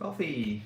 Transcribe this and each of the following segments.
Coffee.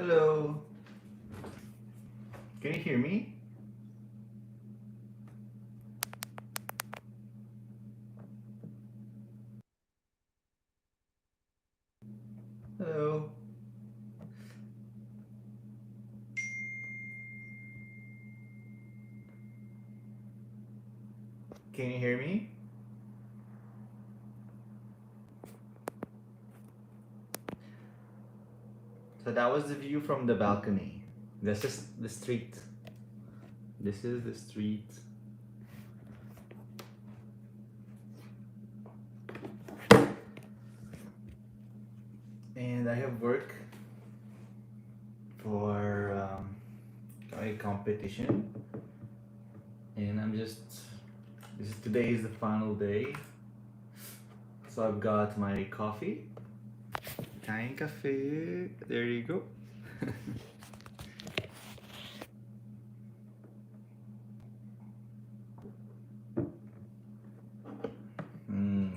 Hello. Can you hear me? Hello. Can you hear me? So that was the view from the balcony. This is the street. This is the street. And I have work for a competition. And today is the final day. So I've got my coffee. Kain cafe. There you go.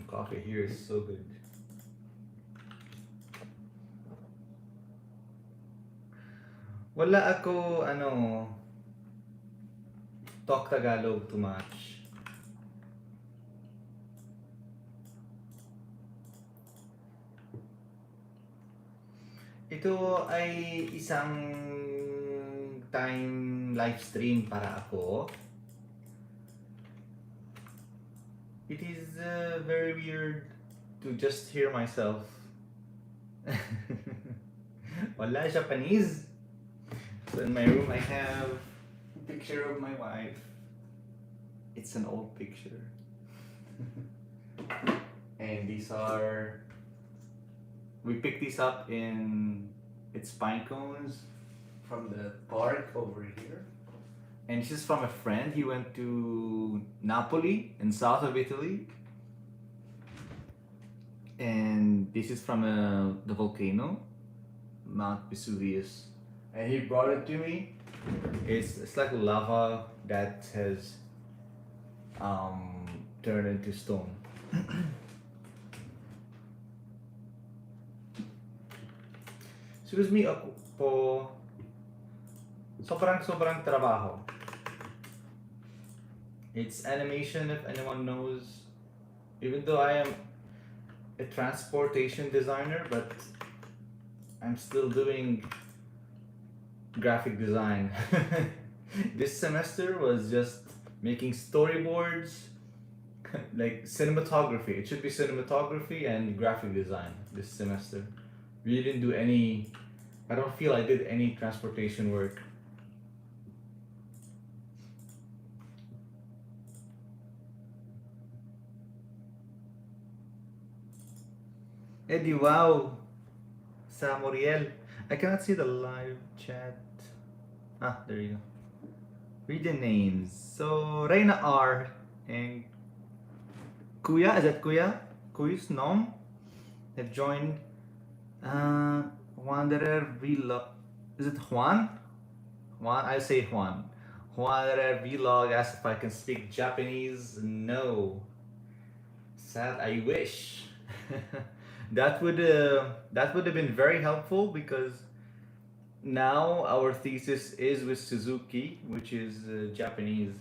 Coffee here is so good. Wala ako, talk Tagalog too much. Ito ay isang time live stream para ako. It is very weird to just hear myself. Wala Japanese. So in my room I have a picture of my wife. It's an old picture. And we picked these up it's pine cones from the park over here. And this is from a friend. He went to Napoli in south of Italy. And this is from the volcano, Mount Vesuvius. And he brought it to me. It's like lava that has turned into stone. Excuse me ako po, sobrang trabaho. It's animation, if anyone knows. Even though I am a transportation designer, but I'm still doing graphic design. This semester was just making storyboards, like cinematography. It should be cinematography and graphic design this semester. We didn't do I don't feel I did any transportation work. Eddie, wow! Sa Moriel. I cannot see the live chat. There you go. Read the names. So, Reina R. And Kuya, is that Kuya? Kuy's Nom have joined. Wanderer Vlog. Is it Juan? Juan? I say Juan. Wanderer Vlog asked if I can speak Japanese. No. Sad. I wish. That would have been very helpful because now our thesis is with Suzuki, which is Japanese,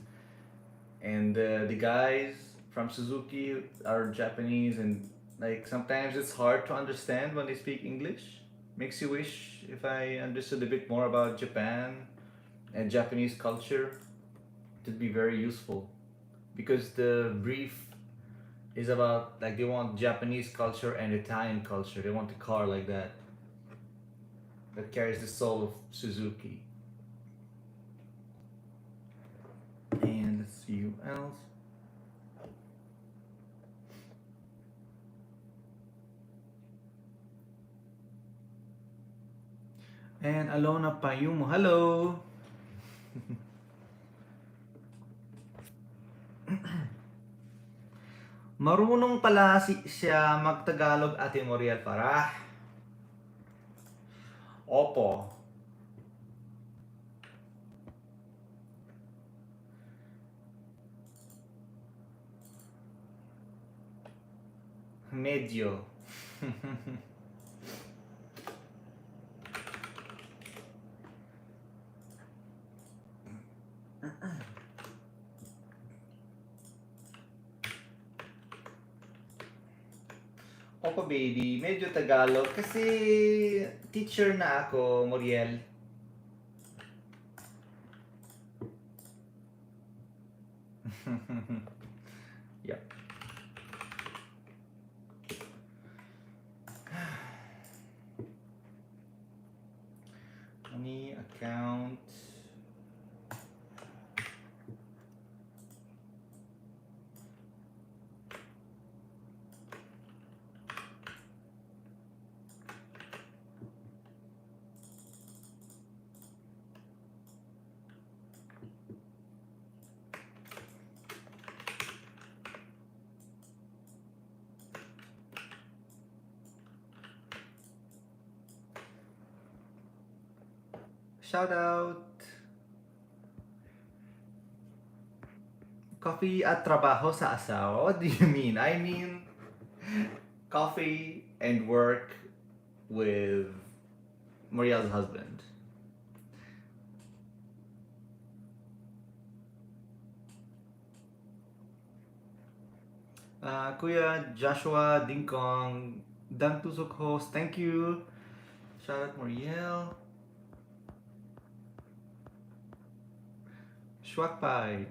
and the guys from Suzuki are Japanese, and like sometimes it's hard to understand when they speak English. Makes you wish if I understood a bit more about Japan and Japanese culture. It'd be very useful because the brief is about like they want Japanese culture and Italian culture. They want a car like that carries the soul of Suzuki. And let's see who else. And Alona Payumo, hello. Marunong pala siya magtagalog, Ate Moriel Farah. Opo. Medyo. Opo baby, medyo Tagalog kasi teacher na ako, Moriel. Yep. Money account. Shout out. Coffee at trabaho sa asawa. What do you mean? I mean coffee and work with Moriel's husband. Kuya Joshua Dingkong, Dan Tusok host, thank you. Shout out Moriel. Schwakpai,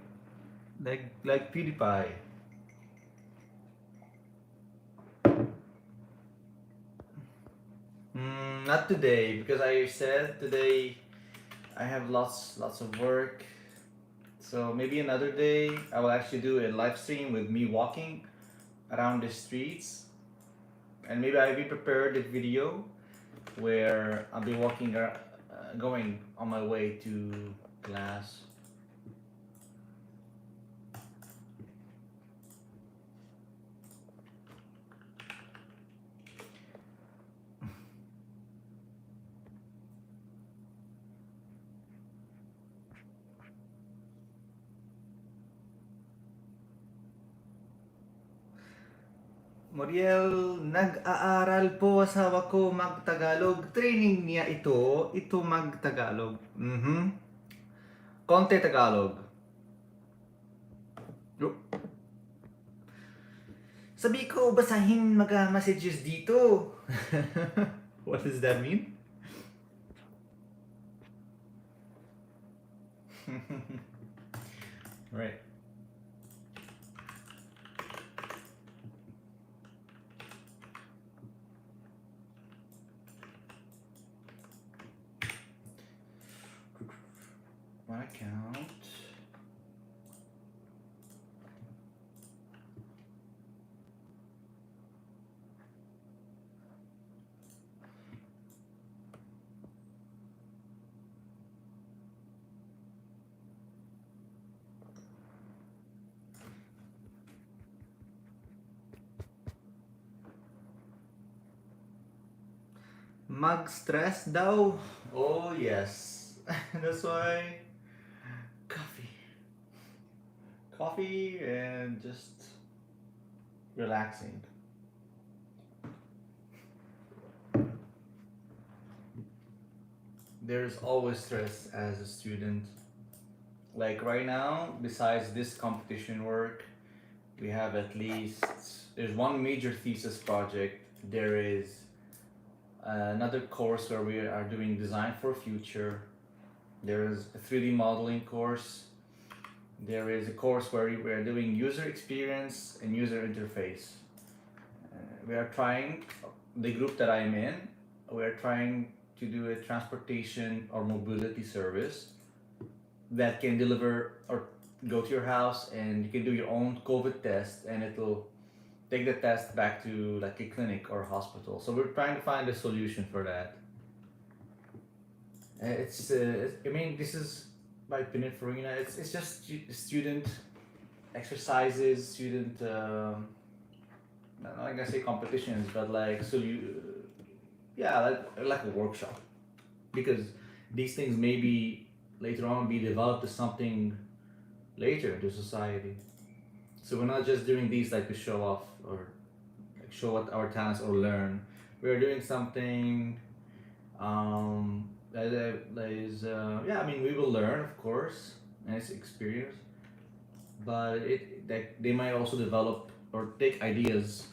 like PewDiePie. Not today because I said today I have lots of work. So maybe another day I will actually do a live stream with me walking around the streets, and maybe I'll be prepared a video where I'll be walking, going on my way to class. Moriel, nag-aaral po asawa ko mag-Tagalog. Training niya ito mag-Tagalog. Konti Tagalog. Yup. Sabi ko, basahin mga messages dito. What does that mean? Right. My account. Mag-stress daw. Oh yes. That's why coffee and just relaxing. There's always stress as a student. Like right now, besides this competition work, we have at least there's one major thesis project. There is another course where we are doing design for future. There is a 3D modeling course. There is a course where we are doing user experience and user interface. We are trying, the group that I'm in, we are trying to do a transportation or mobility service that can deliver or go to your house, and you can do your own COVID test, and it'll take the test back to like a clinic or hospital. So we're trying to find a solution for that. I mean, this is my opinion for Rena. It's just student exercises, student. I'm not gonna say competitions, but like so you, yeah, like a workshop, because these things maybe later on be developed as something later into society. So we're not just doing these like to show off or like show what our talents or learn. We're doing something that is yeah. I mean, we will learn of course, and it's experience, but it that they might also develop or take ideas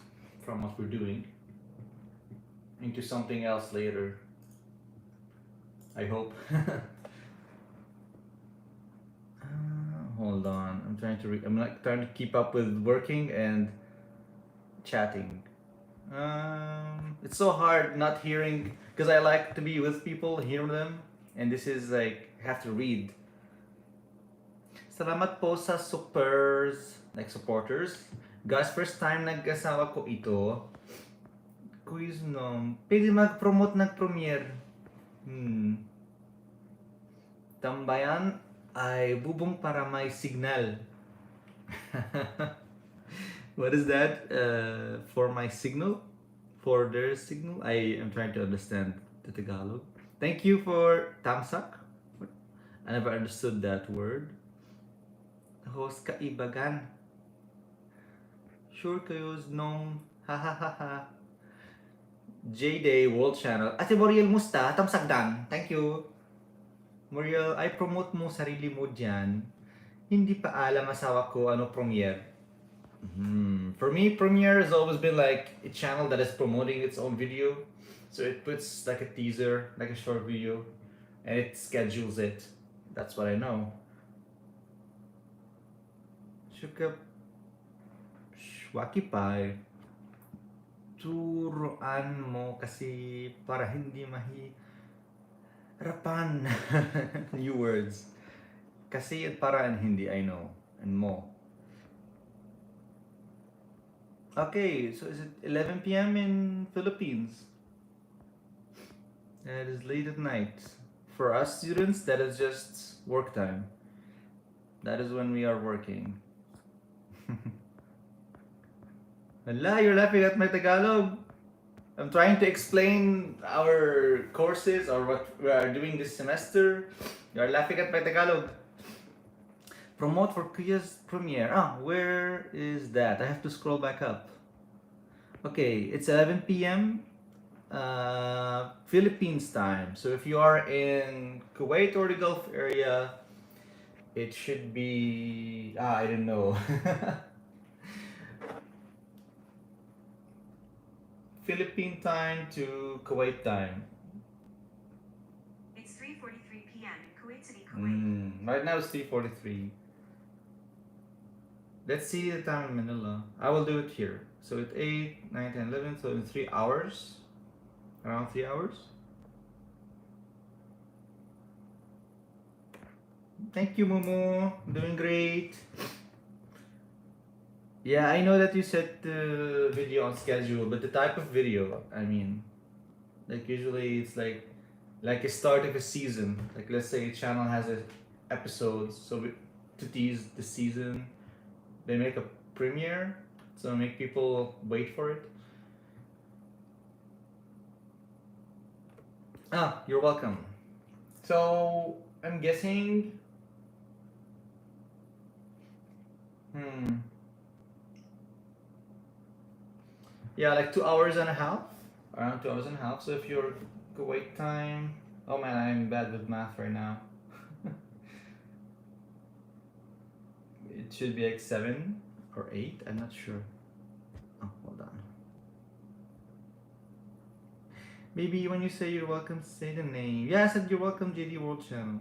from what we're doing. into something else later. I hope. Hold on. I'm like trying to keep up with working and chatting. It's so hard not hearing because I like to be with people, hear them, and this is like have to read. Salamat po sa supporters. Guys, first time nag-asawa ko ito. Quiz no. Pwede mag-promote ng premiere. Tambayan ay bubong para may signal. What is that? For my signal? For their signal? I am trying to understand the Tagalog. Thank you for tamsak. I never understood that word. Host kaibagan. Sure kayo's nung ha ha ha ha. J-Day World Channel. Ate Moriel, musta? Tamsak dan. Thank you. Moriel, I promote mo sarili mo dyan. Hindi pa alam asawa ko ano premiere. For me, Premiere has always been like a channel that is promoting its own video. So it puts like a teaser, like a short video, and it schedules it. That's what I know. Shuka Shwakipai. Turuan mo kasi para hindi mahirapan. New words. Kasi at para and hindi, I know. And mo. Okay, so is it 11 p.m. in Philippines? That is late at night. For us students, that is just work time. That is when we are working. Hala, you're laughing at my Tagalog. I'm trying to explain our courses or what we are doing this semester. You're laughing at my Tagalog. Promote for Kuya's premiere. Where is that? I have to scroll back up. Okay, it's 11 p.m. Philippines time. So if you are in Kuwait or the Gulf area, it should be I don't know. Philippine time to Kuwait time. It's 3:43 p.m. in Kuwait City, Kuwait. Right now it's 3:43. Let's see the time in Manila. I will do it here. So it's 8, 9, 10, 11, so in 3 hours. Around 3 hours. Thank you, Momo. Doing great. Yeah, I know that you set the video on schedule, but the type of video, I mean, like usually it's like a start of a season. Like let's say a channel has a episodes, so to tease the season, they make a premiere, so make people wait for it. You're welcome. So I'm guessing. Yeah, like 2 hours and a half. Around 2 hours and a half. So if you're Kuwait time. Oh man, I'm bad with math right now. It should be like 7 or 8. I'm not sure. Oh, hold on. Maybe when you say you're welcome, say the name. Yeah, I said you're welcome, JD World Channel.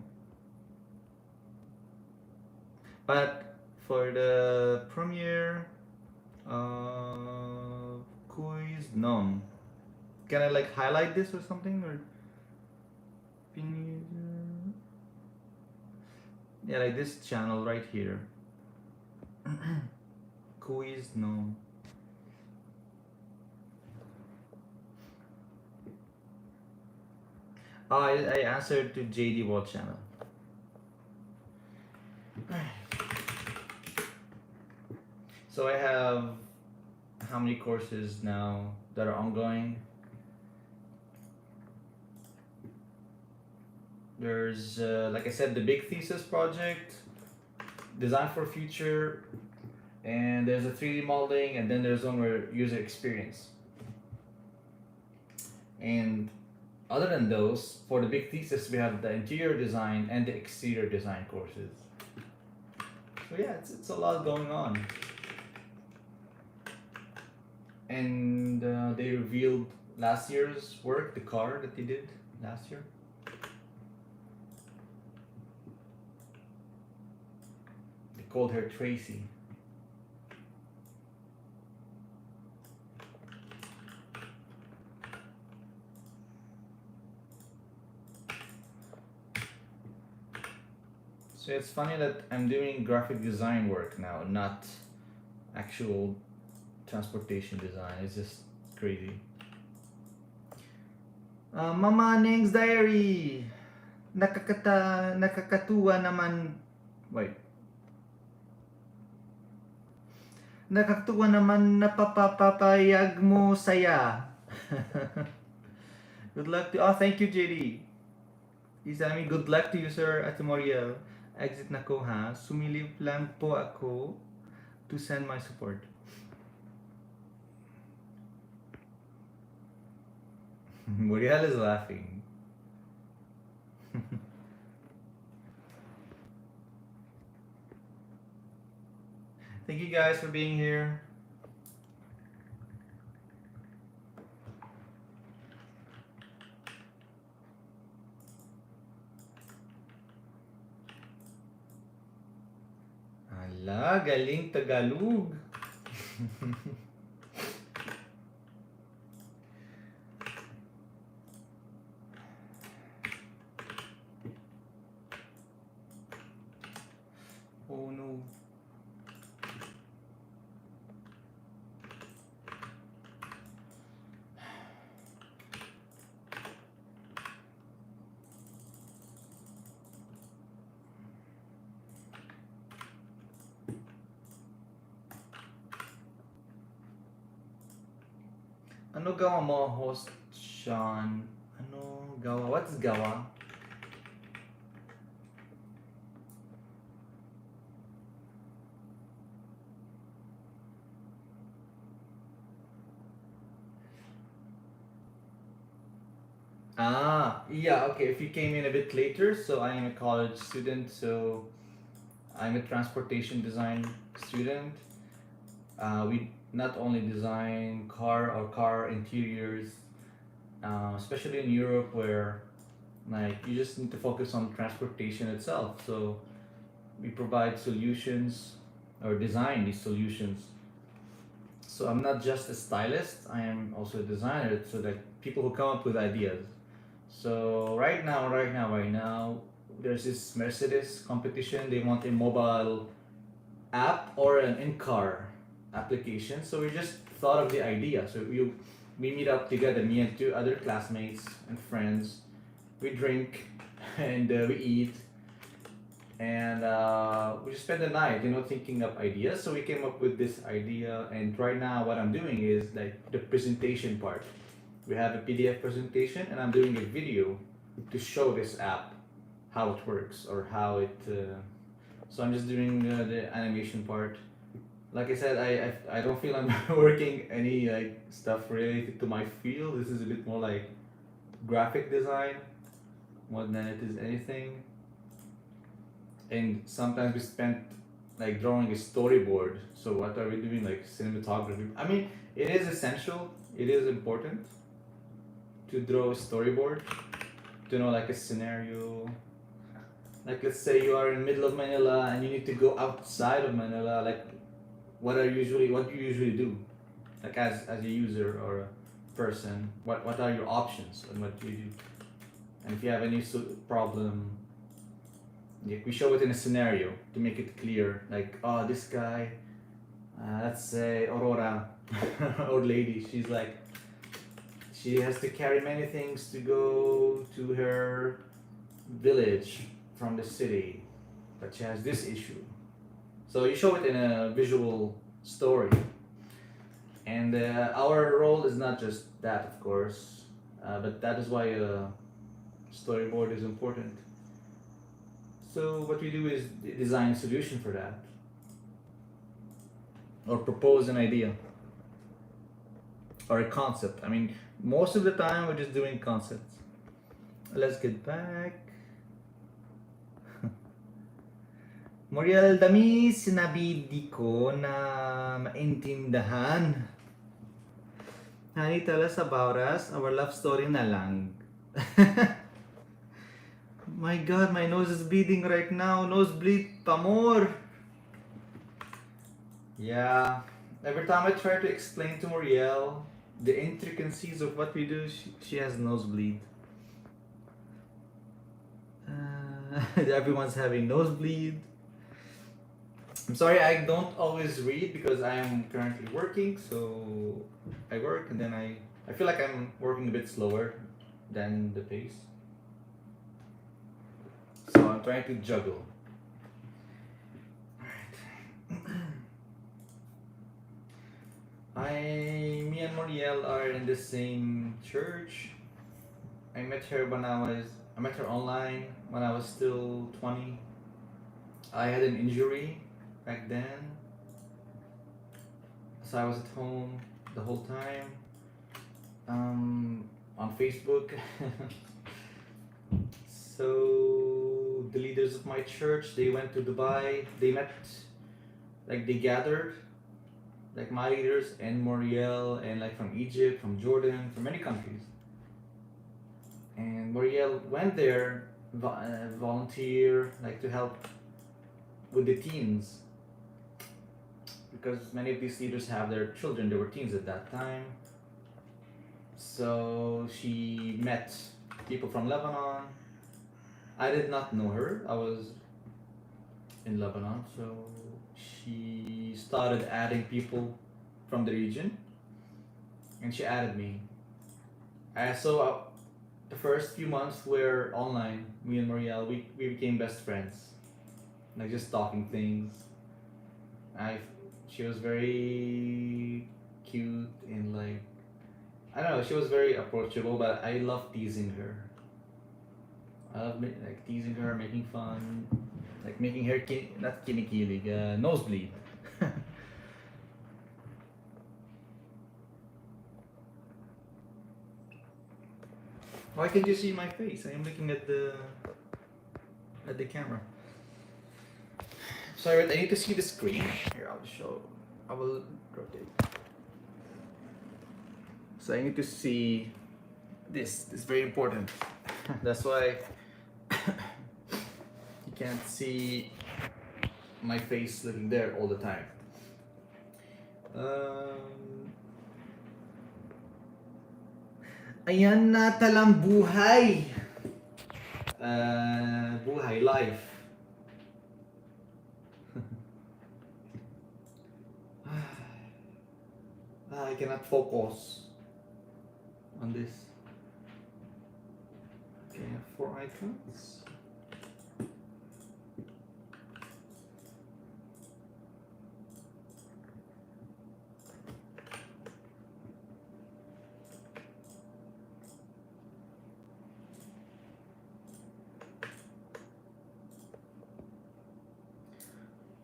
But for the premiere, quiz, no. Can I like highlight this or something or? Yeah, like this channel right here. Quiz, no. I answered to JD World Channel. So I have how many courses now that are ongoing? There's, like I said, the big thesis project, design for future, and there's a 3D modeling, and then there's one where user experience. And other than those, for the big thesis, we have the interior design and the exterior design courses. So yeah, it's a lot going on. And they revealed last year's work, the car that they did last year. They called her Tracy. So it's funny that I'm doing graphic design work now, not actual transportation design. It's just crazy. Mama Ning's Diary. Nakakatuwa naman. Wait. Nakakatuwa naman napapapayag mo saya. Good luck to. Oh, thank you, JD. He's telling me good luck to you, sir, at Moriel. Exit na ko, ha. Sumilip lang po ako to send my support. Moriel is laughing. Thank you guys for being here. Ala, galing Tagalog. Oh no. Ano gawa mo, host Sean? Ano gawa? What's gawa? Yeah, okay. If you came in a bit later, so I am a college student, so I'm a transportation design student. We not only design car interiors, especially in Europe where like you just need to focus on transportation itself. So we provide solutions or design these solutions. So I'm not just a stylist, I am also a designer, so that people who come up with ideas. So right now, there's this Mercedes competition. They want a mobile app or an in-car application. So we just thought of the idea. So we meet up together, me and two other classmates and friends. We drink and we eat, and we just spend the night, thinking up ideas. So we came up with this idea, and right now what I'm doing is like the presentation part. We have a PDF presentation, and I'm doing a video to show this app how it works or how it. So I'm just doing the animation part. Like I said, I don't feel I'm working any like stuff related to my field. This is a bit more like graphic design more than it is anything. And sometimes we spent like drawing a storyboard. So what are we doing, like cinematography? I mean, it is essential. It is important to draw a storyboard, to know like a scenario. Like let's say you are in the middle of Manila and you need to go outside of Manila. Like what do you usually do? Like as a user or a person, what are your options and what do you do? And if you have any problem, we show it in a scenario to make it clear. Like, oh, this guy, let's say Aurora, old lady, she's like, she has to carry many things to go to her village from the city, but she has this issue. So you show it in a visual story. And our role is not just that, of course, but that is why a storyboard is important. So what we do is design a solution for that, or propose an idea, or a concept. I mean, most of the time we're just doing concepts. Let's get back. Moriel, dami sinabi di ko na maintindahan. Honey, tell us about us. Our love story na lang. My God, my nose is bleeding right now. Nosebleed, pa more. Yeah. Every time I try to explain to Moriel the intricacies of what we do, she has nosebleed. Everyone's having nosebleed. I'm sorry, I don't always read because I am currently working. So I work and then I feel like I'm working a bit slower than the pace. So I'm trying to juggle. Me and Moriel are in the same church. I met her online when I was still 20. I had an injury back then, so I was at home the whole time. On Facebook. So the leaders of my church, they went to Dubai. They met, like they gathered, like my leaders and Moriel and like from Egypt, from Jordan, from many countries. And Moriel went there, volunteer, like to help with the teens, because many of these leaders have their children. They were teens at that time. So she met people from Lebanon. I did not know her. I was in Lebanon, so she started adding people from the region, and she added me. So the first few months were online. Me and Moriel, we became best friends, like just talking things. I She was very cute and like I don't know. She was very approachable, but I love teasing her. I love like teasing her, making fun, like making her not kinikilig, nosebleed. Why can't you see my face? I am looking at the camera. Sorry, I need to see the screen. Here, I'll show. I will rotate. So I need to see this. This is very important. That's why you can't see my face looking there all the time. Ayan na talang buhay. Buhay life. I cannot focus on this. Okay, I have 4 icons.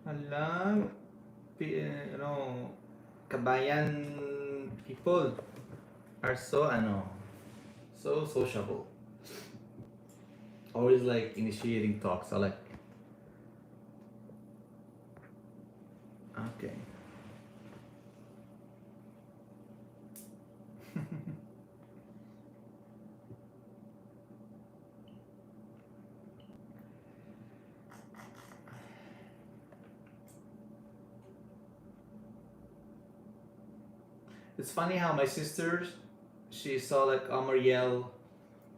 Alam, kabayan people are so so sociable. Always like initiating talks. I like. Okay. It's funny how my sister, she saw like Moriel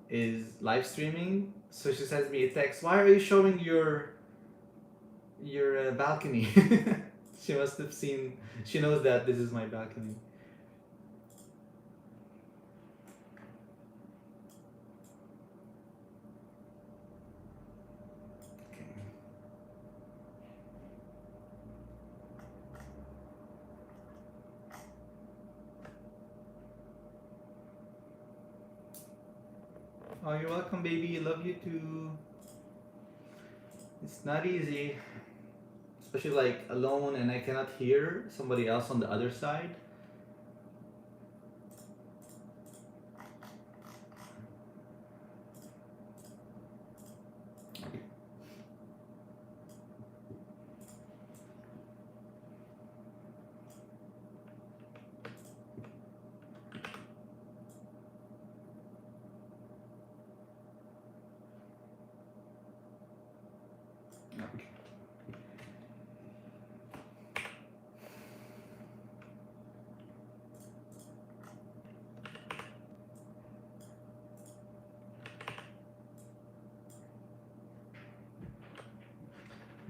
is live streaming, so she sends me a text. Why are you showing your balcony? She must have seen. She knows that this is my balcony. Okay. Oh, you're welcome, baby. Love you too. It's not easy, especially like alone and I cannot hear somebody else on the other side.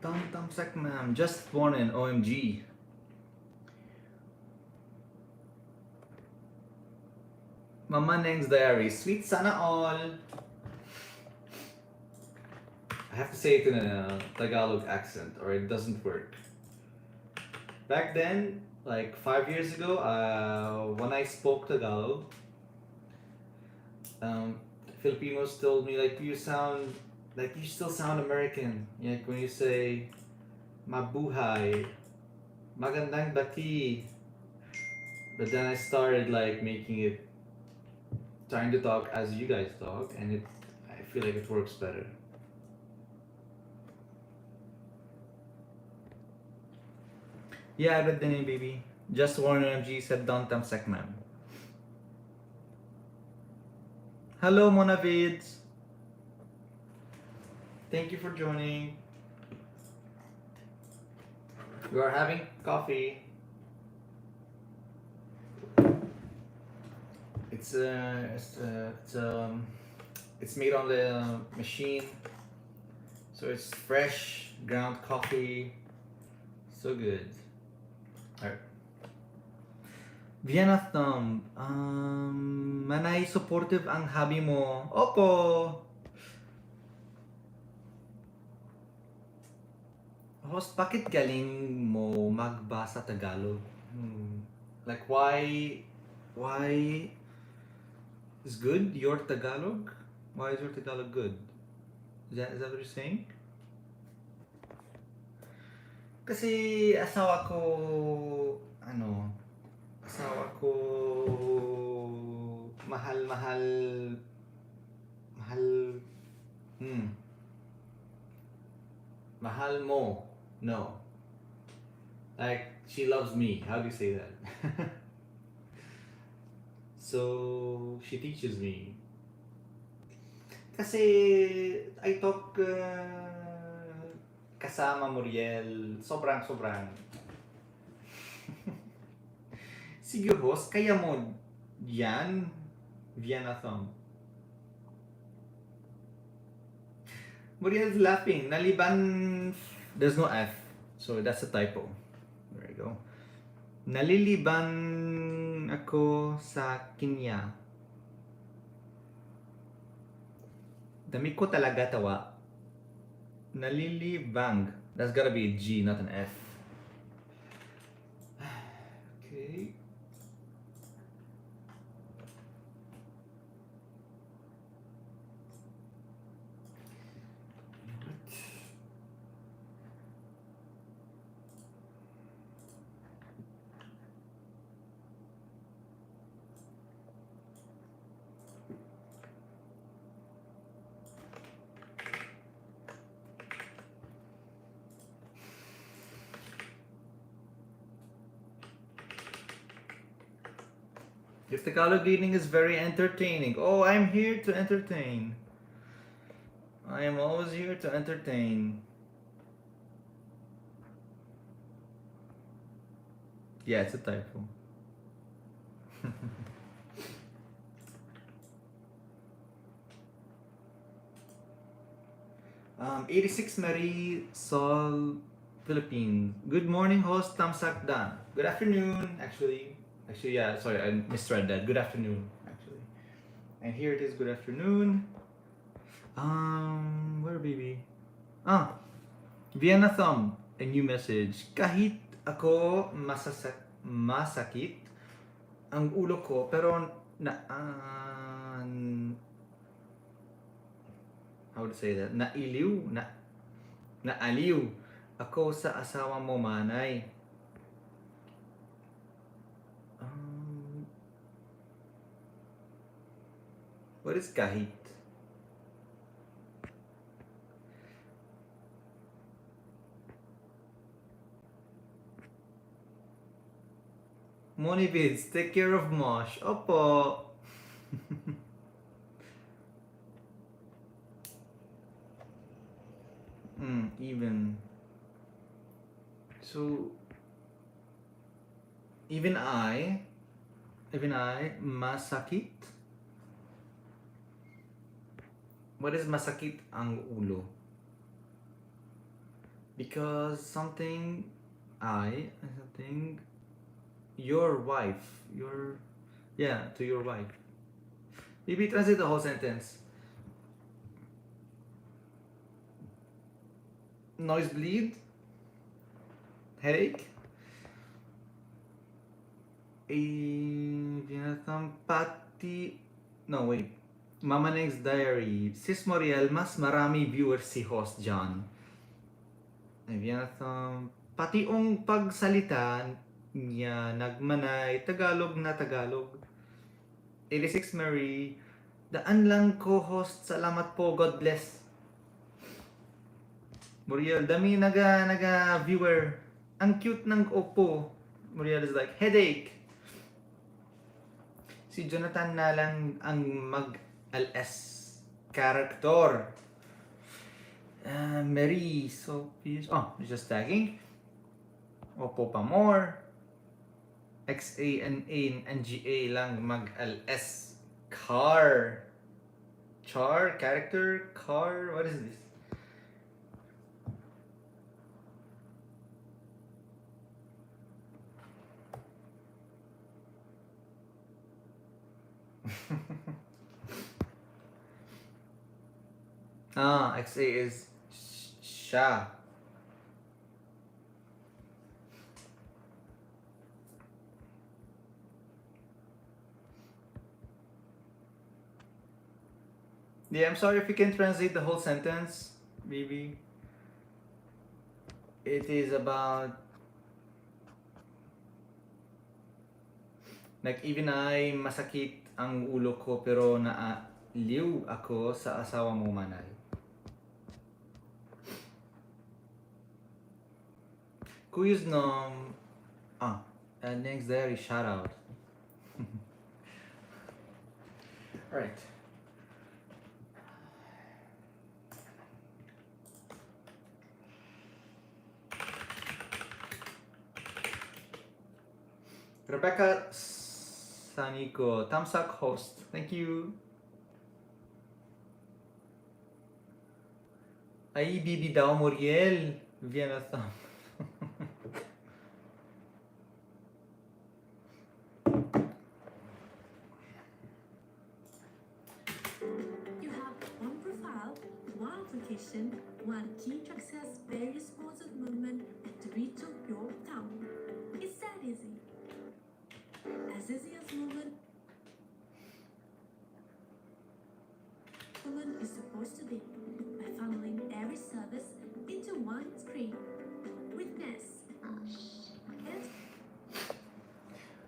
Tamsak ma'am, just born in OMG. Mama Neng's diary, sweet sana all. I have to say it in a Tagalog accent or it doesn't work. Back then, like 5 years ago, when I spoke Tagalog, Filipinos told me like you still sound American. Like when you say mabuhay, magandang bati. But then I started like making it, trying to talk as you guys talk, and I feel like it works better. Yeah, I read the name, baby. Just Warren MG said don't tamsak ma'am. Hello, Monavids. Thank you for joining. We are having coffee. It's made on the machine, so it's fresh ground coffee. So good. Alright. Vienna Thumb. Manay supportive ang hobby mo. Opo. Host, bakit galing mo magbasa Tagalog? Like why is good your Tagalog? Why is your Tagalog good? Is that what you're saying? Kasi asawa ko mahal mahal mo. No. Like she loves me. How do you say that? So she teaches me. Kasi I talk kasama Moriel, sobrang. Sige host, kaya mo yan, Vienna Thumb. Moriel's laughing. Naliban, there's no F, so that's a typo. There you go. Naliliban ako sa Kenya. Dami ko talaga tawa. Nalilibang. That's gotta be a G, not an F. Okay. If Tagalog reading is very entertaining. Oh, I'm here to entertain. I am always here to entertain. Yeah, it's a typo. 86 Marie Sol Philippines. Good morning, host Tamsak Dan. Good afternoon, actually. Yeah, sorry, I misread that. Good afternoon, actually. And here it is, good afternoon. Where baby? Vienna Thumb, a new message. Kahit ako masakit ang ulo ko, pero how to say that? Naaliw ako sa asawa mo, Manay. What is kahit? Monivids, take care of Mosh. Opo. Even. So, even I, masakit. What is masakit ang ulo? because something your wife, your yeah, to your wife. Maybe translate the whole sentence. Nosebleed, headache, pati. No, wait. Mama Neng's Diary. Sis Moriel, mas marami viewers si host John. Pati ong pagsalita niya nagmanay Tagalog na Tagalog. 86 Mary. Daan lang co-host. Salamat po. God bless. Muriel, dami naga viewer. Ang cute ng Oppo. Muriel is like, headache. Si Jonathan na lang ang mag-LS character. Mary, so please. Oh, just tagging. Oppo pa more. XANA and GA lang mag-LS. Car. Char, character, car. What is this? XA is Sha. Yeah, I'm sorry if you can translate the whole sentence, maybe. It is about like even I masakit ang ulo ko pero naaliw ako sa asawa mo manay. Kuyos nom next diary shout out. Alright. Rebecca Saniko, thumbs up host. Thank you. Ay, bibi daw Moriel. Vienna thumb. You have one profile, one application, one key to access various modes of movement at the reach of your thumb. It's that easy. As easy as movement is supposed to be, by funneling every service into one screen. Witness. And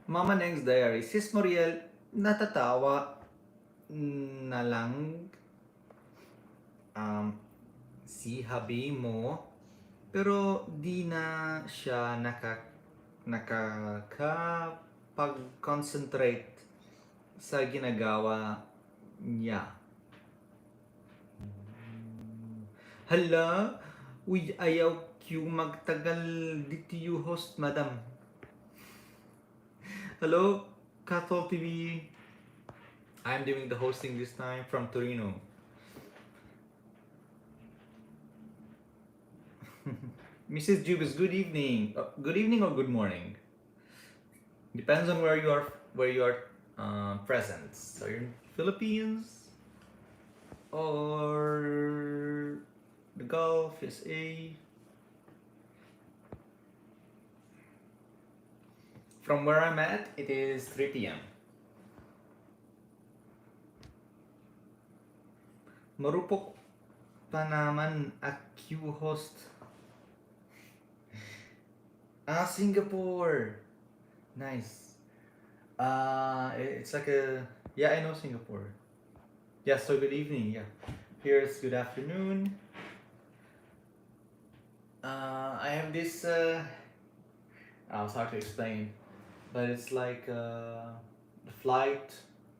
Mama Neng's Diary. Sis Moriel, natatawa na lang si habi mo pero di na siya nakakapag-concentrate sa ginagawa niya. Hala, uy ayaw Q magtagal dito host madam. Hello, Cathol TV. I'm doing the hosting this time from Torino. Mrs. Jubis, good evening. Good evening or good morning? Depends on where you are present. So you're in Philippines or the Gulf, USA. From where I'm at, it is 3 p.m. Marupok pa naman at Q host. Singapore. Nice. It's like I know Singapore. Yeah, so good evening. Yeah. Here's good afternoon. I have this it's hard to explain, but it's like the flight.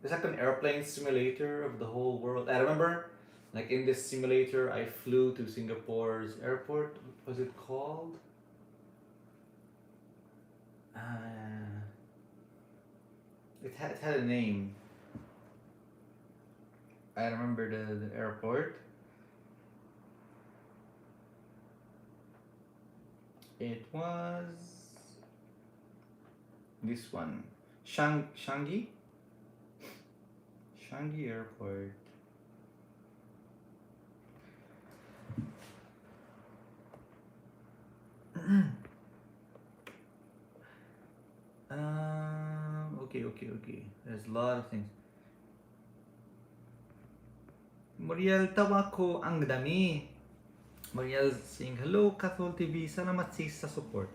It's like an airplane simulator of the whole world. I remember, like in this simulator, I flew to Singapore's airport. What was it called? It had a name. I remember the airport. It was this one. Changi? Changi Airport. Okay. There's a lot of things. Moriel, tawa ko ang dami. Moriel saying, hello, Kathol TV. Salamat sa support.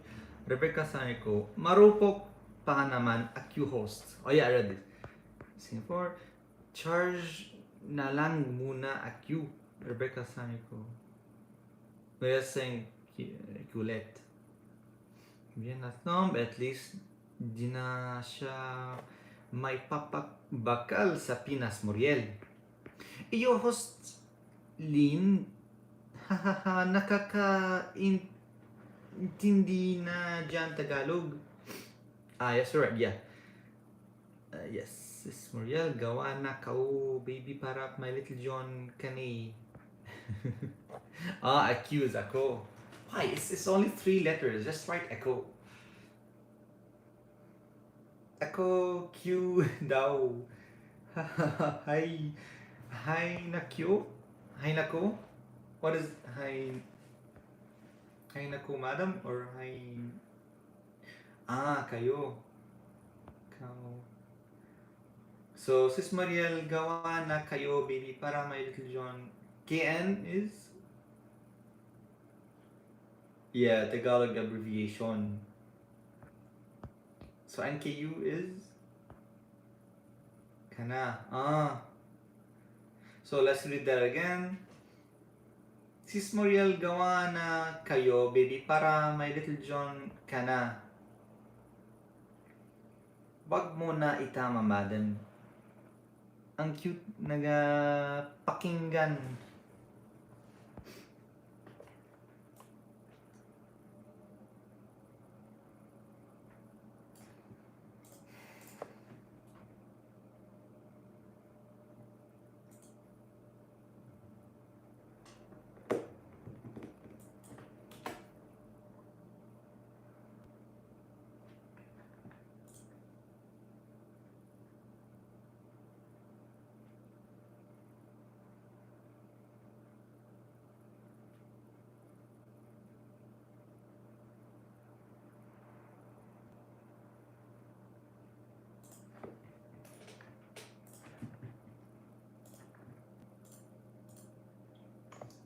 Rebecca Saniko, marupok pa naman a Q-host. Oh yeah, I read this. Singapore, charge na lang muna a Q. Rebecca Saniko. Moriel saying, kulit. Vietnam, at least di na siya may papakbakal sa Pinas, Moriel. Iyo host Lin, hahaha, nakakaintindi na dyan Tagalog. Yes, right, yeah. Yes, Sis Moriel, gawa na kao, baby, para my little John kanay. Accuse ako. Why? It's only 3 letters. Just write echo. Echo Q daw. Hi. Hi na Q? Hi na ko? What is hi? Hi na ko, madam? Or hi? Kayo. Kao. So, Sis Mariel, gawa na kayo, baby, para my little John. KN is? Yeah, Tagalog abbreviation. So, NKU is? Kana. So, let's read that again. Sis Moriel, gawa na kayo, baby, para my little John kana. Wag mo na itama, madam. Ang cute nagapakinggan.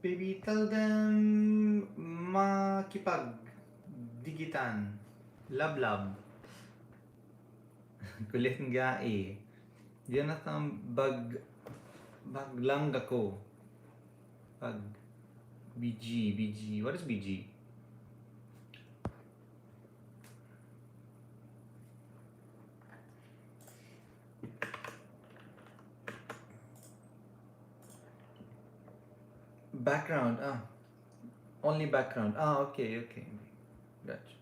Baby, tell them makipag-digitan. Lab. Kulit nga eh. Diyan na tang baglang ako. Pag BG. What is BG? Background. Only background. Okay. Gotcha.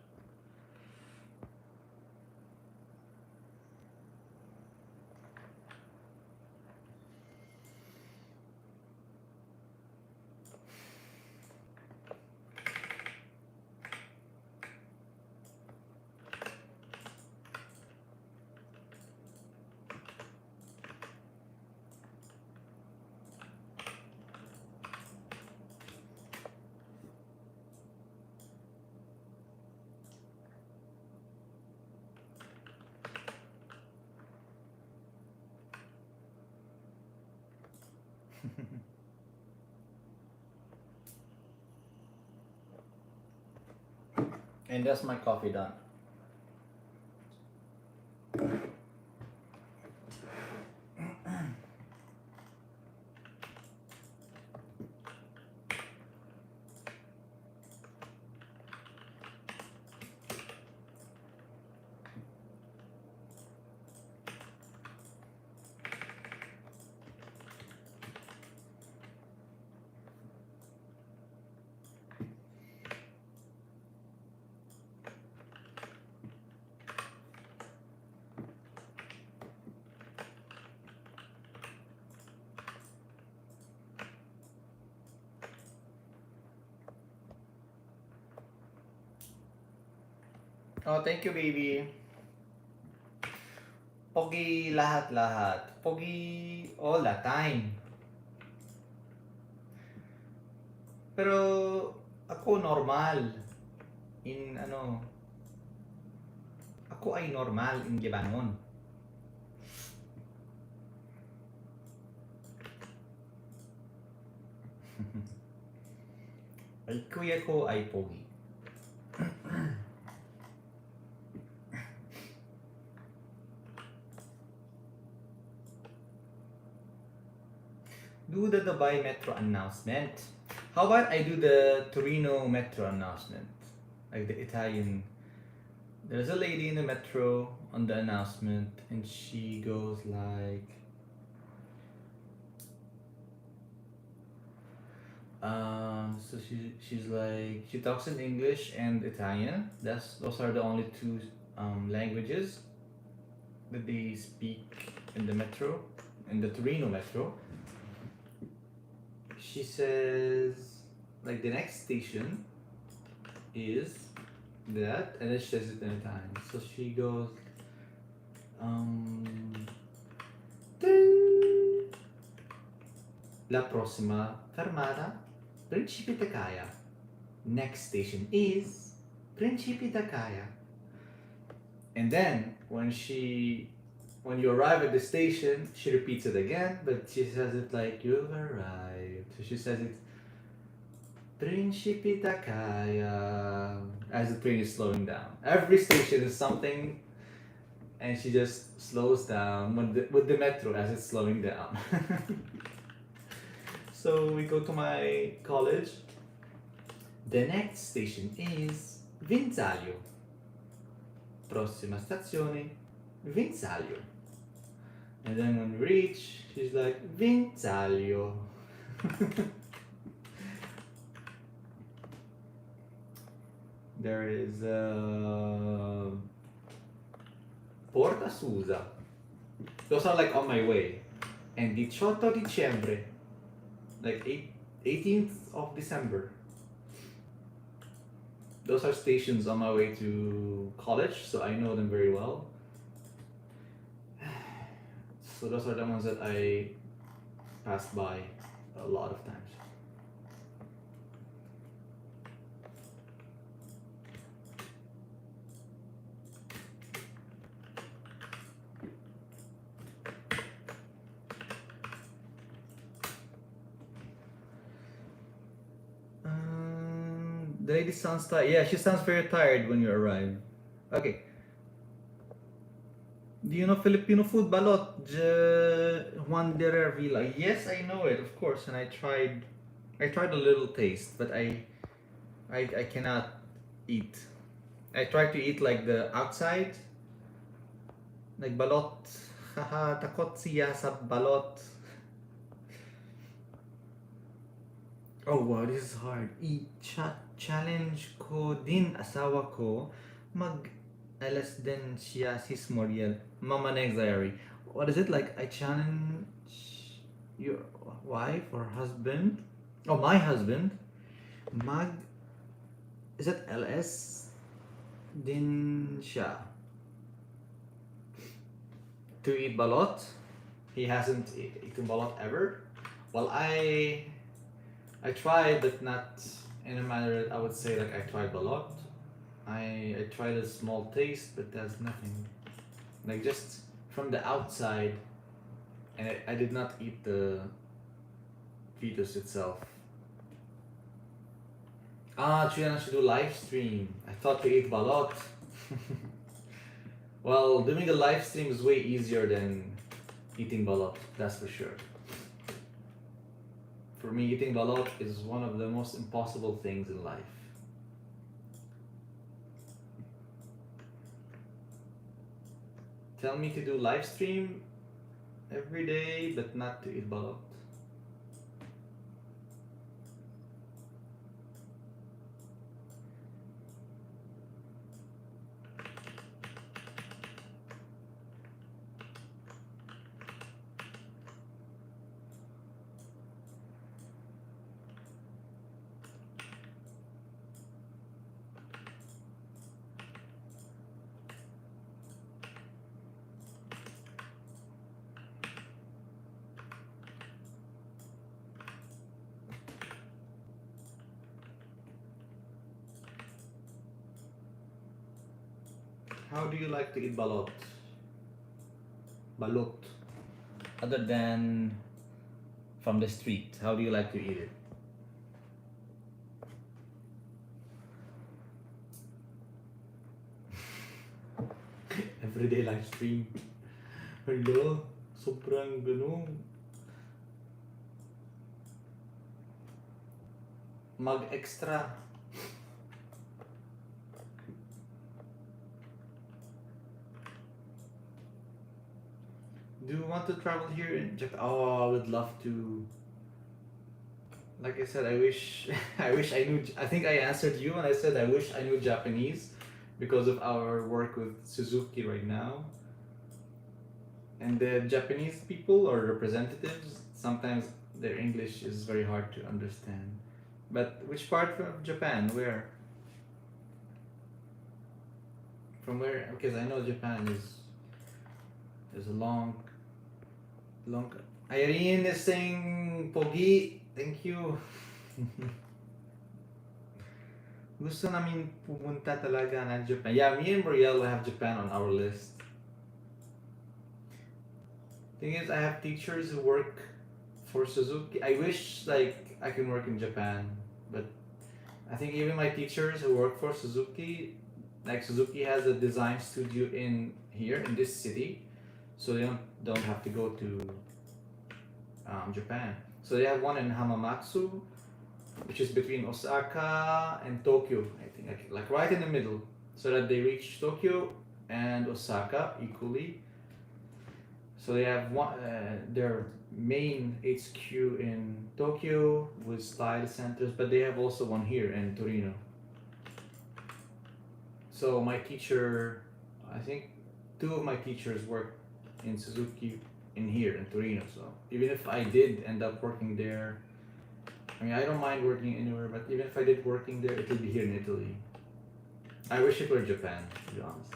And that's my coffee done. Oh, thank you, baby. Pogi lahat-lahat. Pogi all the time. Pero ako normal. In ano, ako ay normal in Lebanon. Ay kuya ko ay pogi. Do the Dubai Metro announcement. How about I do the Torino Metro announcement? Like the Italian. There's a lady in the metro on the announcement, and she goes like, so she's like, she talks in English and Italian. Those are the only two languages that they speak in the metro, in the Torino metro. She says, like, the next station is that, and then she says it in Italian. So she goes, "Ding! La prossima fermata, Principi da Kaya. Next station is Principi da Kaya." And then when you arrive at the station, she repeats it again, but she says it like you've arrived. So she says it Principi da Kaya as the train is slowing down. Every station is something, and she just slows down with the metro as it's slowing down. So we go to my college. The next station is Vinzalio. Prossima stazione, Vinzalio. And then when we reach, she's like, Vinzalio. There is Porta Susa. Those are like on my way. And 18 dicembre, like 18th of December. Those are stations on my way to college, so I know them very well. So those are the ones that I passed by a lot of times. The lady sounds tired. Yeah, she sounds very tired when you arrive. Okay. Do you know Filipino food, balot? Juan de Villa. Yes, I know it, of course, and I tried a little taste, but I cannot eat. I tried to eat like the outside, like balot. Haha, takot siya sa balot. Oh wow, this is hard. Challenge ko din asawa ko mag alas din siya sis Moriel. Mama next diary. What is it like? I challenge your wife or husband? Oh, my husband. Mag is it LS din siya to eat balot? He hasn't eaten balot ever. Well, I tried, but not in a manner I would say like I tried balot. I tried a small taste, but there's nothing. Like just from the outside, and I did not eat the fetus itself. Triana should do live stream. I thought to eat balot. Well, doing a live stream is way easier than eating balot, that's for sure. For me, eating balot is one of the most impossible things in life. Tell me to do live stream every day, but not to eat balot. How do you like to eat balot? Balot. Other than from the street, how do you like to eat it? Everyday live stream. Hello, sobrang ganun. Mag-extra. Do you want to travel here in Japan? Oh, I would love to. Like I said, I wish I knew. I think I answered you when I said I wish I knew Japanese because of our work with Suzuki right now. And the Japanese people or representatives, sometimes their English is very hard to understand. But which part of Japan? Where? From where? Because I know Japan is. There's a long. Irene is saying Pogi. Thank you. Gusto namin pumunta talaga ng Japan. Yeah, me and Moriel have Japan on our list. Thing is, I have teachers who work for Suzuki. I wish like I can work in Japan, but I think even my teachers who work for Suzuki, like Suzuki has a design studio in here in this city, so they don't have to go to Japan. So they have one in Hamamatsu, which is between Osaka and Tokyo. I think like right in the middle, so that they reach Tokyo and Osaka equally. So they have one their main HQ in Tokyo with style centers, but they have also one here in Torino. So my teacher, I think two of my teachers work in Suzuki in here in Torino. So even if I did end up working there, I mean I don't mind working anywhere, but even if I did working there, it would be here in Italy. I wish it were Japan, to be honest.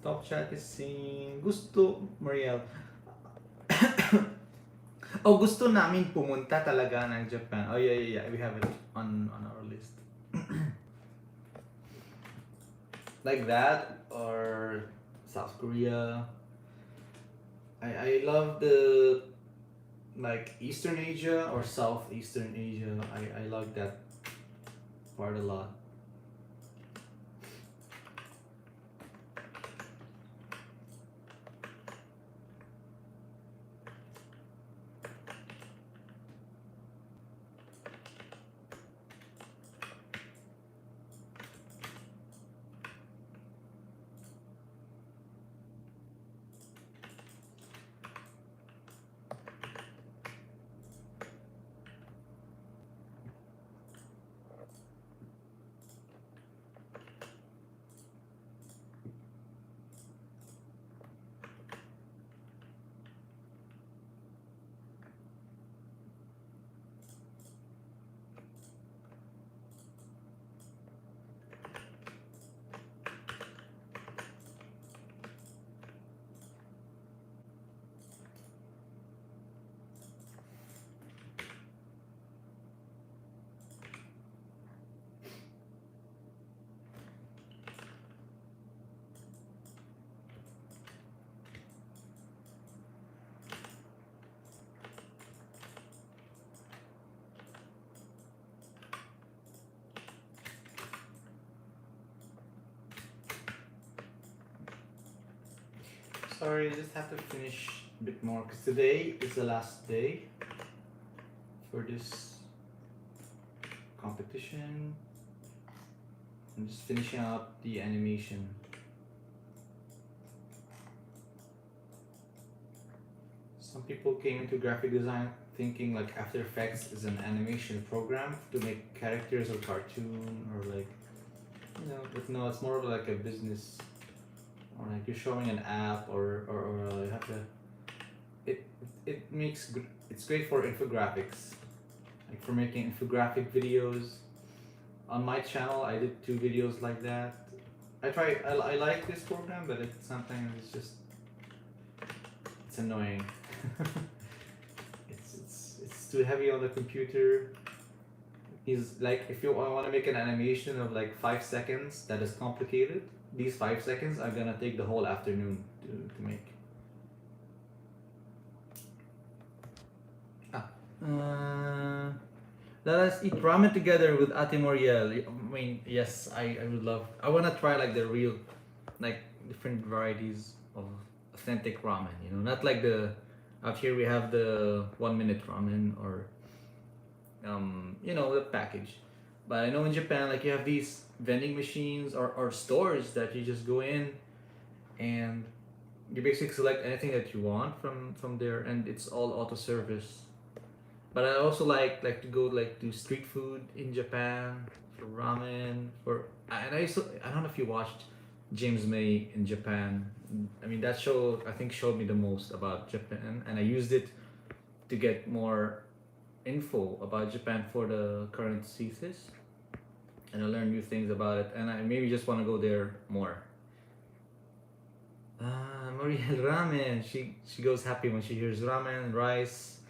Top chat is saying, gusto, Moriel. Oh, gusto namin pumunta talaga ng Japan. Oh, yeah. We have it on our list. Like that, or South Korea. I love the, like, Eastern Asia or Southeastern Asia. I like that part a lot. Sorry, I just have to finish a bit more because today is the last day for this competition. I'm just finishing up the animation. Some people came into graphic design thinking like After Effects is an animation program to make characters or cartoon or like, you know, but no, it's more of like a business. Or like you're showing an app or you have to, it's great for infographics, like for making infographic videos. On my channel I did 2 videos like that. I like this program, but sometimes it's annoying. It's too heavy on the computer. He's like, if you want to make an animation of like 5 seconds that is complicated, these 5 seconds are gonna take the whole afternoon to make. Let us eat ramen together with Ate Moriel. I mean, yes, I would love. I wanna try like the real, like different varieties of authentic ramen. You know, not like the out here we have the 1 minute ramen or you know, the package. But I know in Japan, like you have these vending machines or stores that you just go in and you basically select anything that you want from there, and it's all auto service. But I also like to go like to street food in Japan for ramen for and I don't know if you watched James May in Japan. I mean that show I think showed me the most about Japan, and I used it to get more info about Japan for the current thesis, and I learned new things about it, and I maybe just want to go there more. Moriel ramen. She goes happy when she hears ramen, rice,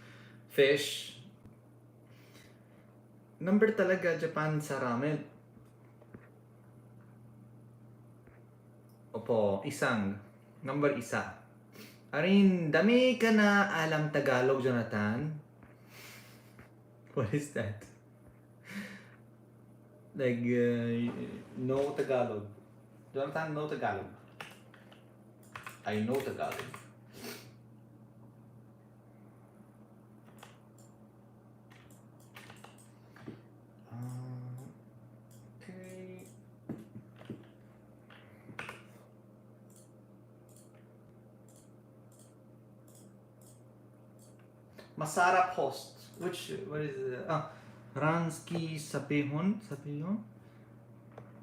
fish. Number talaga Japan sa ramen. Opo, isang. Number isa. Arin, dami ka na alam Tagalog, Jonathan. What is that? Like, no Tagalog. Jonathan, no Tagalog. I know Tagalog. Okay. Masarap host. What is it? Ransky Sapihon?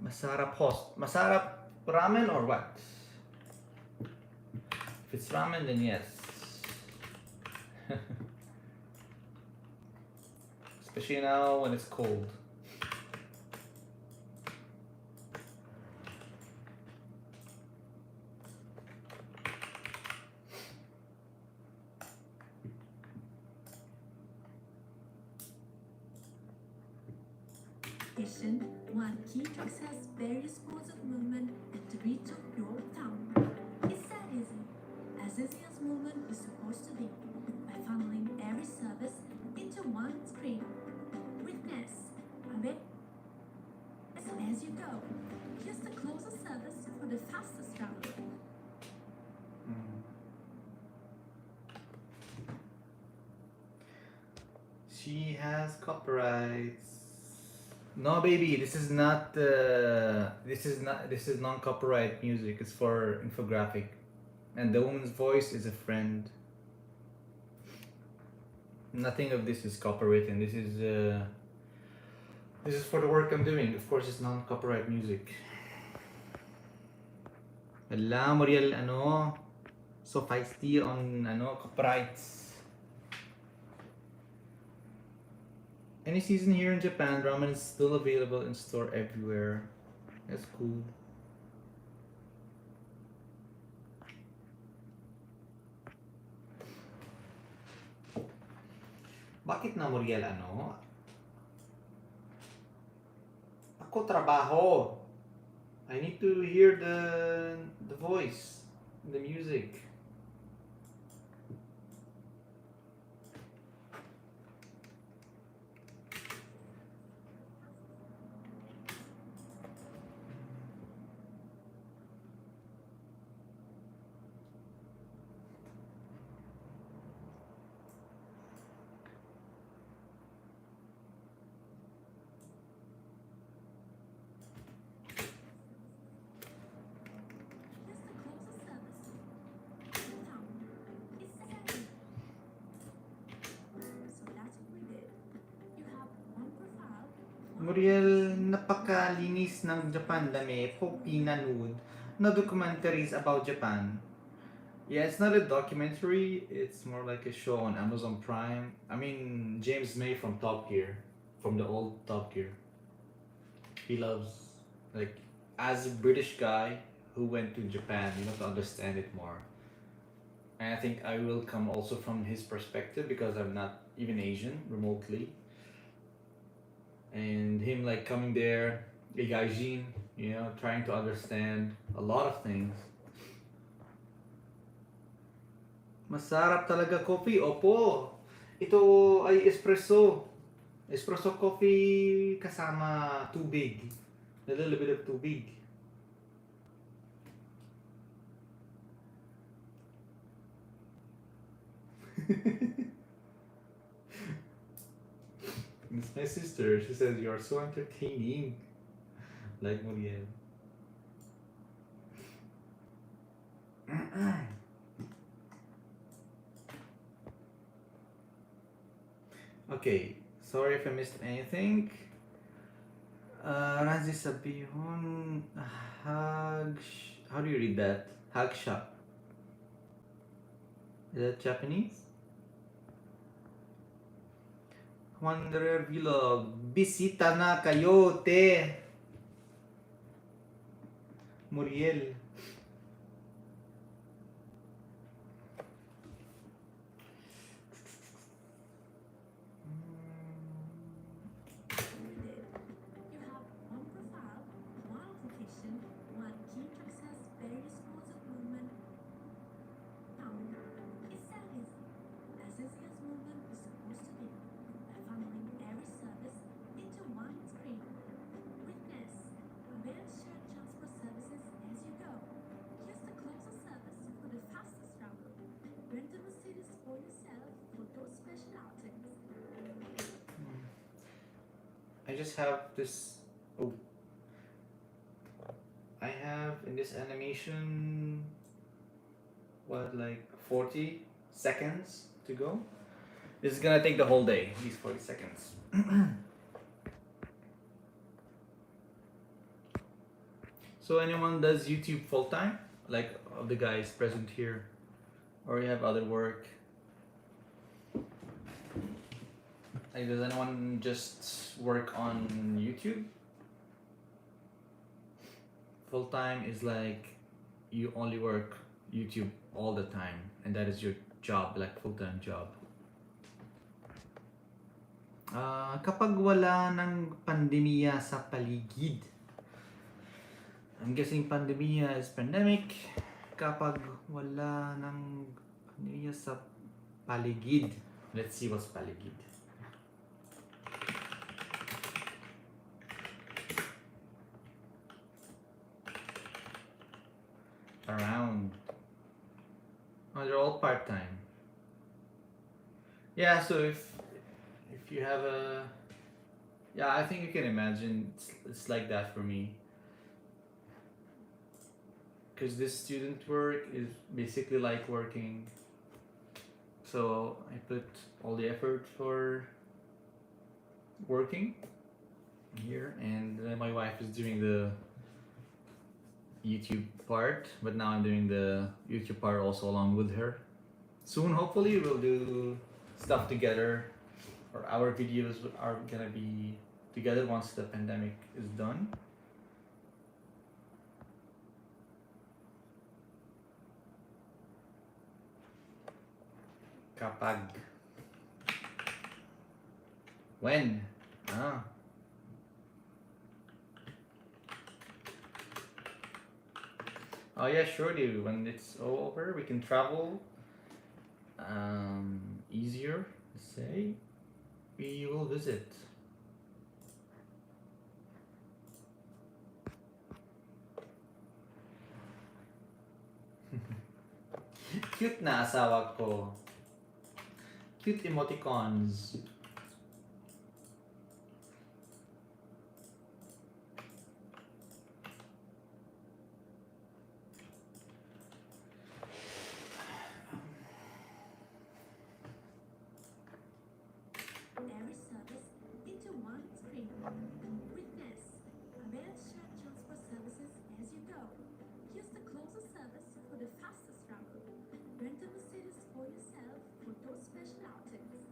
Masarap host. Masarap ramen or what? If it's ramen, then yes. Especially now when it's cold. One key to access various modes of movement at the reach of your thumb. It's that easy as movement is supposed to be, by funneling every service into one screen. Witness, a bit as you go. Here's the closest service for the fastest route. She has copyrights. No, baby, this is not. This is non-copyright music. It's for infographic, and the woman's voice is a friend. Nothing of this is copywritten. This is for the work I'm doing. Of course, it's non-copyright music. Wala, Moriel, so feisty on copyrights. Any season here in Japan, ramen is still available in store everywhere. That's cool. Bakit na Moriel Ako trabaho. I need to hear the voice, the music. Muriel, napakalinis ng Japan dami, Poppy nanood na documentaries about Japan. Yeah, it's not a documentary, it's more like a show on Amazon Prime. I mean, James May from Top Gear, from the old Top Gear. He loves, like, as a British guy who went to Japan, to understand it more. And I think I will come also from his perspective because I'm not even Asian remotely. And him like coming there, a gaijin, trying to understand a lot of things. Masarap talaga coffee. Opo. Ito ay espresso. Espresso coffee kasama tubig. A little bit of tubig. It's my sister. She says you are so entertaining. Like Moriel. Okay. Sorry if I missed anything. Razi Sabihon. How do you read that? Hagsha. Is that Japanese? Wanderer Vlog. Bisita na kayo, te. Moriel. You have one profile, one application, one key to access various modes of movement. Now, it's that easy as movement is supposed to be, by funneling every service into one screen. Witness, avail shared transport services as you go. Here's the closest service for the fastest route. Rent a Mercedes for yourself for those special outings. I just have this. Oh. I have in this animation, like 40 seconds to go? This is gonna take the whole day, these 40 seconds. So, anyone does YouTube full time? Like of the guys present here? Or you have other work? Like, does anyone just work on YouTube? Full time is like you only work YouTube all the time, and that is your job, like full-time job. Kapag wala ng pandemya sa paligid. I'm guessing pandemya is pandemic. Kapag wala ng pandemya sa paligid. Let's see what's paligid. Around. Oh, they're all part-time. Yeah, so if you have I think you can imagine it's like that for me. Because this student work is basically like working. So I put all the effort for working here, and my wife is doing the YouTube part, but now I'm doing the YouTube part also along with her. Soon, hopefully, we'll do stuff together, or our videos are gonna be together once the pandemic is done. Kapag. When? Oh yeah, surely when it's all over, we can travel easier, say. We will visit. Cute na asawa ko. Cute emoticons. Every service into one screen. Witness, avail shared transport services as you go. Here's the closest service for the fastest route. Rent a Mercedes for yourself for those special outings.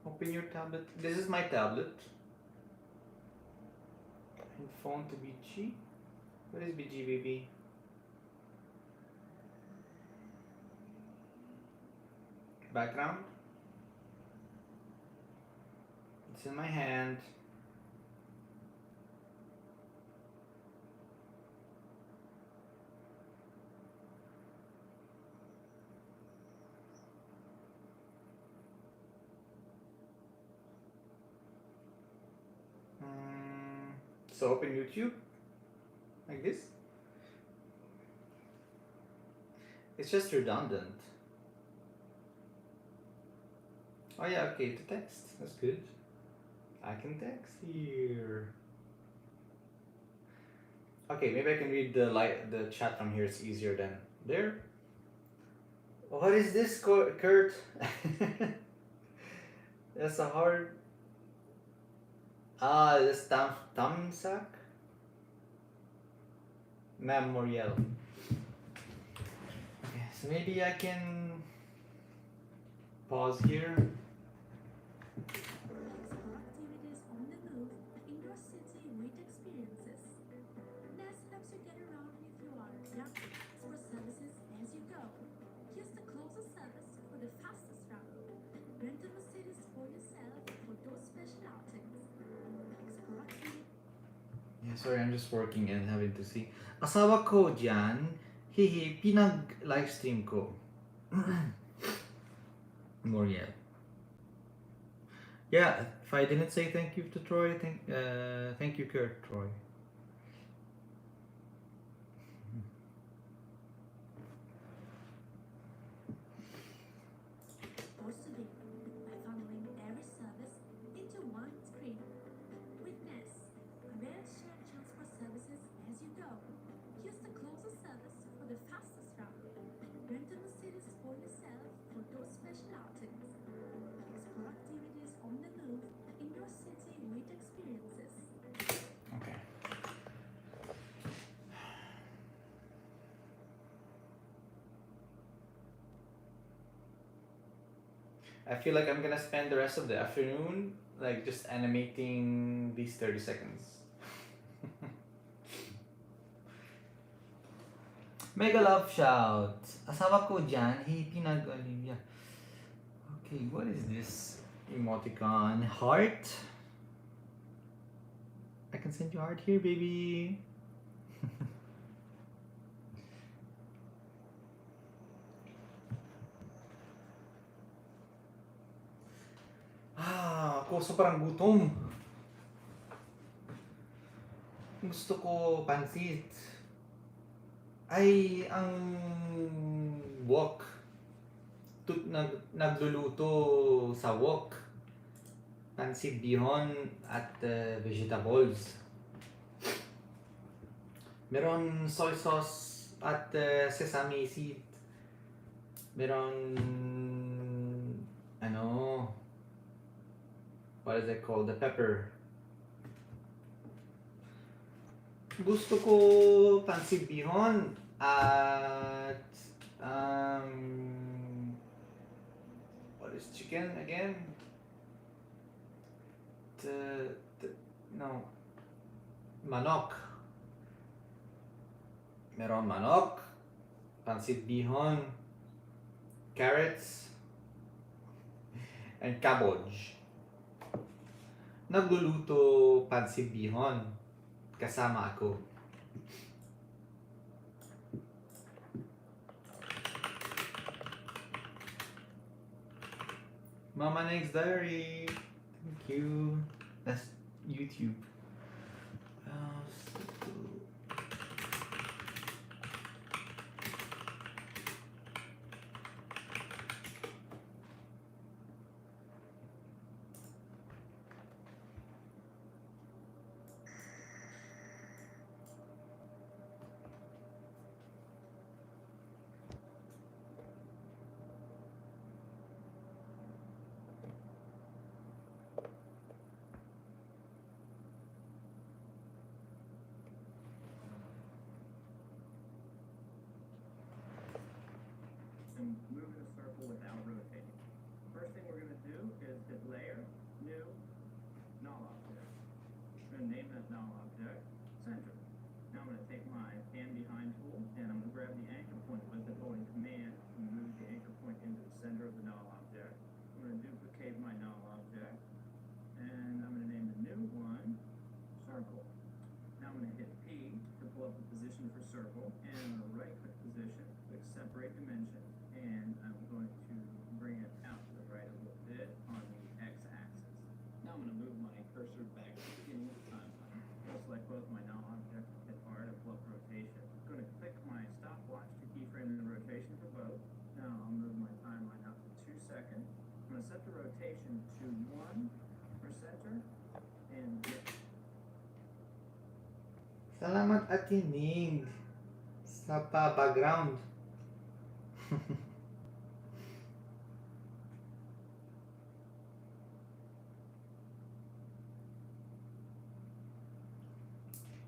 Open your tablet. This is my tablet. And phone to be cheap. What is BGBB? Background? It's in my hand. So open YouTube like this. It's just redundant. Oh yeah, okay, to text. That's good. I can text here. Okay, maybe I can read the chat from here. It's easier than there. What is this, Kurt? That's a hard. This Tamsak? Moriel. Okay, so maybe I can pause here. Explore activities on the move in your city with experiences. This helps you get around if you are young. Explore services as you go. Use the closest service for the fastest route. Rent the cities for yourself for those special outings. Explore activities. Yeah, sorry, I'm just working and having to see. Asawa ko dyan, hihi, pinag-livestream ko. Moriel. Yeah, if I didn't say thank you to Troy, thank you, Kurt, Troy. Supposed to be by funneling every service into one screen. Witness, arrange shared transport services as you go. Use the closest service for the fastest route. Rent the cities for yourself for those special outings. Explore activities on the move in your city with experiences. Okay. I feel like I'm gonna spend the rest of the afternoon like just animating these 30 seconds. Mega love shout. Asawa ko dyan, pinag-Olivia. Okay, what is this emoticon? Heart? I can send you heart here, baby. Ako sobrang gutom. Gusto ko pansit. Ay, ang wok. Nagluluto sa wok. Pansit bihon at vegetables. Meron soy sauce at sesame seed. Meron what is it called? The pepper. Gusto ko pansit bihon at what is chicken again? No. Manok. Meron manok, pansit bihon, carrots, and cabbage. Nagluluto pansit bihon. Kasama ako. Mama Next Diary. Thank you. That's YouTube. Move in a circle without rotating. First thing we're going to do is hit layer, new, null object. We're going to name that null object center. Now I'm going to take my hand behind tool and I'm going to grab the anchor point with it holding command and move the anchor point into the center of the null object. I'm going to duplicate my null object and I'm going to name the new one circle. Now I'm going to hit P to pull up the position for circle and I'm going to right click position, click separate dimension, and I'm going to bring it out to the right a little bit on the x-axis. Now I'm going to move my cursor back to the beginning of the timeline. I'll select both my null object and hit R to pull up rotation. I'm going to click my stopwatch to keyframe the rotation for both. Now I'll move my timeline out to 2 seconds. I'm going to set the rotation to 1 for center and Salamat at tinig sa background.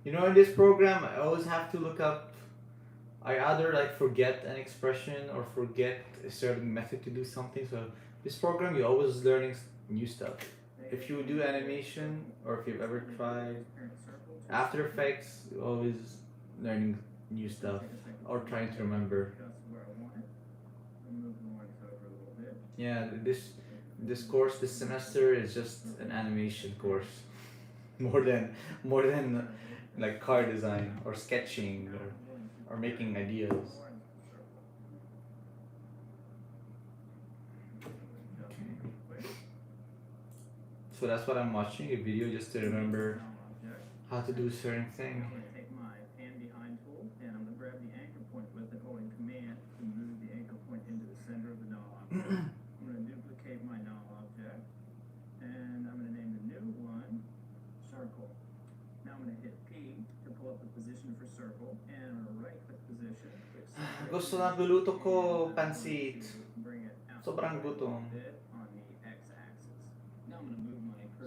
You know, in this program, I always have to look up. I either like forget an expression or forget a certain method to do something. So this program, you're always learning new stuff. If you do animation or if you've ever tried After Effects, you're always learning new stuff or trying to remember. Yeah, this course this semester is just an animation course, more than like car design or sketching or making ideas. So that's what I'm watching, a video just to remember how to do a certain thing. I'm going to take my hand behind tool and I'm going to grab the anchor point with it holding command to move the anchor point into the center of the null object. I'm going to duplicate my null object and I'm going to name the new one circle. Now I'm going to hit P to pull up the position for circle and I'm going to right click position. Gusto lang luluto ko pansit. Sobrang gutom.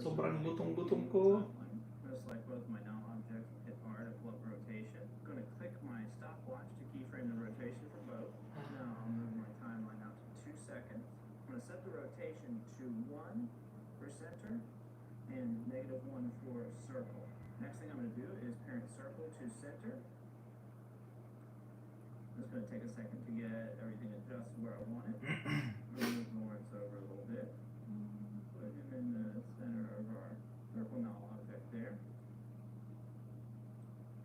Sobrang gutom ko. Select both my null objects and hit R to pull up rotation. I'm going to click my stopwatch to keyframe the rotation for both. Now I'll move my timeline out to 2 seconds. I'm going to set the rotation to 1 for center and -1 for circle. Next thing I'm going to do is parent circle to center. It's going to take a second to get everything adjusted where I want it. Move Lawrence over a little bit. Put him in the center of our circle null object there.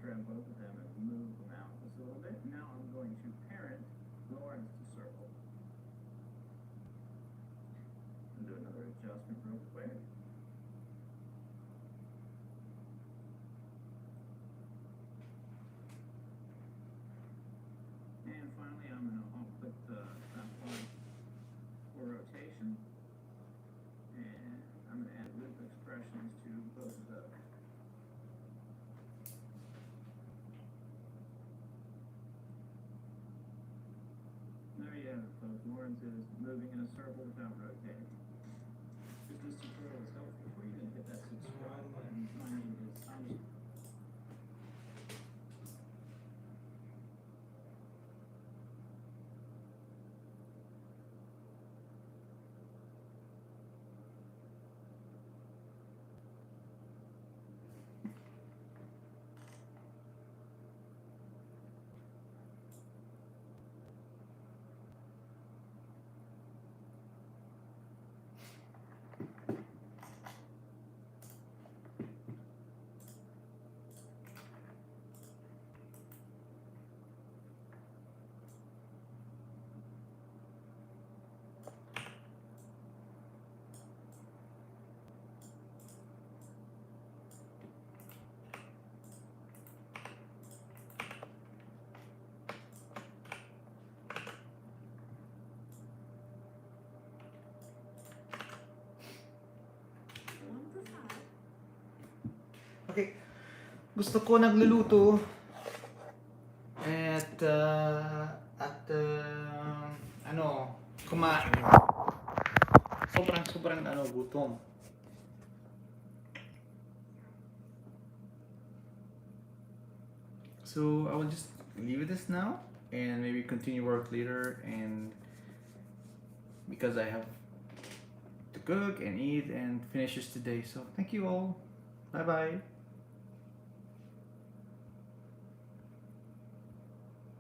Grab both of them and move them out just a little bit. Now I'm going to parent Lawrence to circle. And do another adjustment real quick. And finally, I'm going to click the stopwatch for rotation. And I'm going to add loop expressions to both of those. There you have it, folks. Lawrence is moving in a circle without rotating. If this tutorial was helpful for you, then hit that subscribe button. My name is Thomas. Okay. Gusto ko nagluluto at kumain. Sobrang gutom. So I will just leave this now and maybe continue work later, and because I have to cook and eat and finish this today. So thank you all. Bye bye.